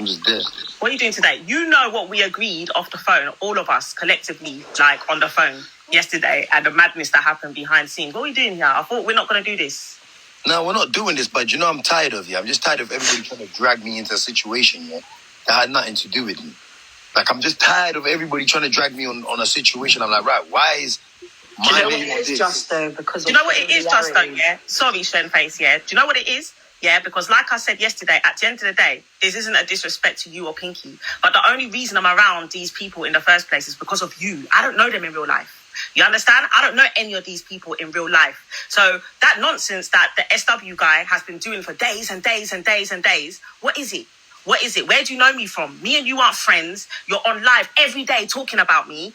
I'm just dead. What are you doing today? You know what we agreed off the phone, all of us collectively, like on the phone yesterday, and the madness that happened behind scenes. What are we doing here? I thought we're not going to do this. No, we're not doing this, but I'm tired of you. I'm just tired of everybody trying to drag me into a situation, that had nothing to do with me. Like, I'm just tired of everybody trying to drag me on a situation. I'm like, right, why is my name on this? Justo, because do you know what it is, Justo? Yeah. Sorry, Shenface. Yeah. Do you know what it is? Yeah, because like I said yesterday, at the end of the day, this isn't a disrespect to you or Pinky, but the only reason I'm around these people in the first place is because of you. I don't know them in real life. You understand? I don't know any of these people in real life. So that nonsense that the SW guy has been doing for days and days and days and days, what is it? What is it? Where do you know me from? Me and you aren't friends. You're on live every day talking about me.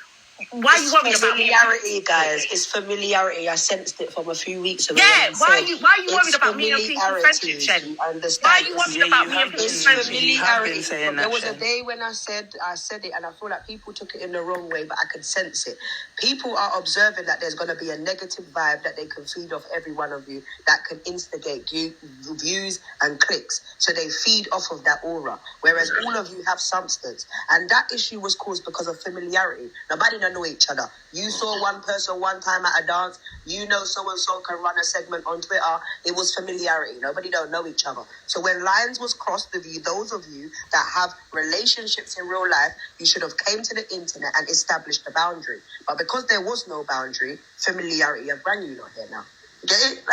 Why are you worried about me? Familiarity, guys. It's familiarity. I sensed it from a few weeks ago. Yeah, why are you worried about me and Pinky friendship, Shen? Why are you worried about me and Pinky friendship? Familiarity. There was a day when I said it, and I feel like people took it in the wrong way, but I could sense it. People are observing that there's going to be a negative vibe that they can feed off every one of you, that can instigate views and clicks. So they feed off of that aura, whereas all of you have substance. And that issue was caused because of familiarity. Nobody know each other. You saw one person one time at a dance. You know so-and-so can run a segment on Twitter. It was familiarity. Nobody don't know each other. So when lines was crossed with you, those of you that have relationships in real life, you should have came to the internet and established the boundary. But because there was no boundary, familiarity have rang you not here now. Get it?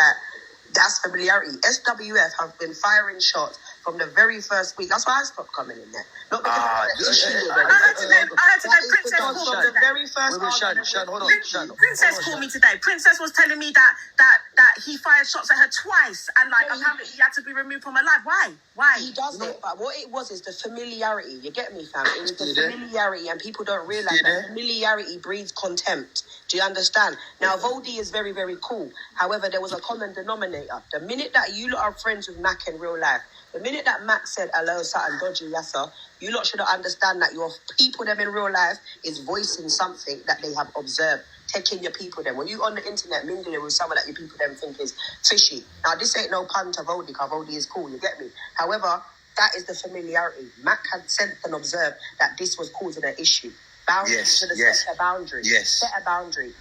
That's familiarity. SWF have been firing shots from the very first week. That's why I stopped coming in there. Not because I heard today Princess called me. The very first Princess called me today. Princess was telling me that he fired shots at her twice, and apparently he had to be removed from her life. Why? He does it, but what it was is the familiarity. You get me, fam? It was the familiarity, and people don't realize that familiarity breeds contempt. Do you understand? Now, Voldy is very, very cool. However, there was a common denominator. The minute that you lot are friends with Mac in real life, the minute that Mac said, hello, something dodgy, yassa, you lot should understand that your people them in real life is voicing something that they have observed. Taking your people them. When you on the internet mingling with someone that your people them think is fishy. Now, this ain't no pun to Voldy, because Voldy is cool, you get me? However, that is the familiarity. Mac had sensed and observed that this was causing an issue. Boundaries, set a boundary. Yes. Set a boundary.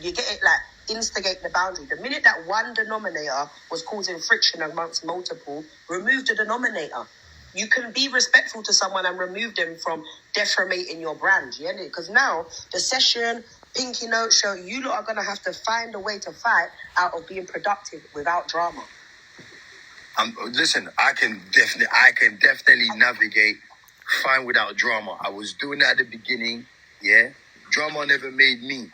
You get it, like, instigate the boundary. The minute that one denominator was causing friction amongst multiple, remove the denominator. You can be respectful to someone and remove them from defamating your brand, yeah? Because now, the session, Pinky Note Show, you lot are going to have to find a way to fight out of being productive without drama. Listen, I can definitely navigate fine without drama. I was doing that at the beginning, yeah? Drama never made me.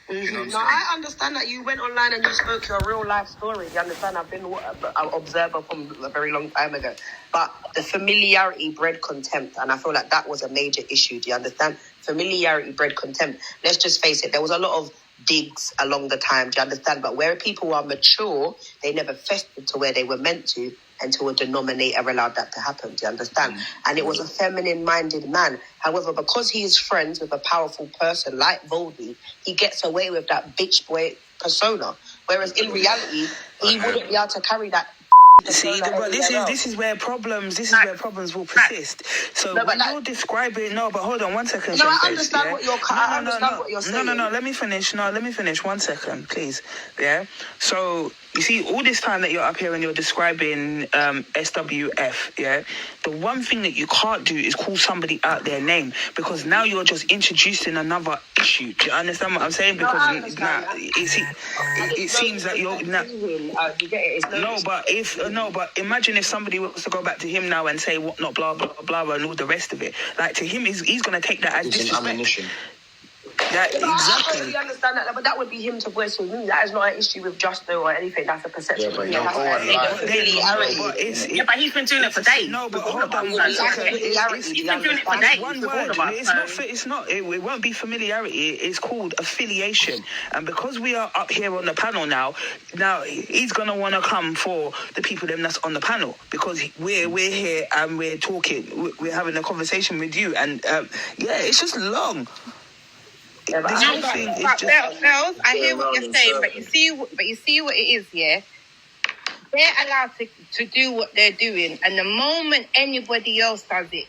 You know what I'm saying? I understand that you went online and you spoke your real life story. You understand? I've been an observer from a very long time ago. But the familiarity bred contempt, and I feel like that was a major issue. Do you understand? Familiarity bred contempt. Let's just face it, there was a lot of digs along the time. Do you understand? But where people are mature, they never festered to where they were meant to until a denominator allowed that to happen. Do you understand? And it was a feminine-minded man. However, because he is friends with a powerful person like Voldy, he gets away with that bitch boy persona. Whereas in reality, he wouldn't be able to carry that. See, but this is where problems will persist. So when you're describing, but hold on 1 second. No, I understand what you're saying. No. Let me finish. 1 second, please. Yeah. So you see, all this time that you're up here and you're describing SWF, yeah, the one thing that you can't do is call somebody out their name, because now you're just introducing another issue. Do you understand what I'm saying? Because now it seems that you're now. But imagine if somebody was to go back to him now and say what not, blah blah blah, and all the rest of it. Like, to him, he's going to take that as disrespect. Exactly. I totally understand that, but that would be him to voice with me. That is not an issue with Justo or anything. That's a perception. But he's been doing it for days. No, but hold on. He's been doing it for days. One word. It won't be familiarity. It's called affiliation. And because we are up here on the panel now he's gonna want to come for the people that's on the panel, because we're here and we're talking. We're having a conversation with you, and it's just long. Bells, I hear what you're saying, but you see what it is, yeah? They're allowed to do what they're doing, and the moment anybody else does it,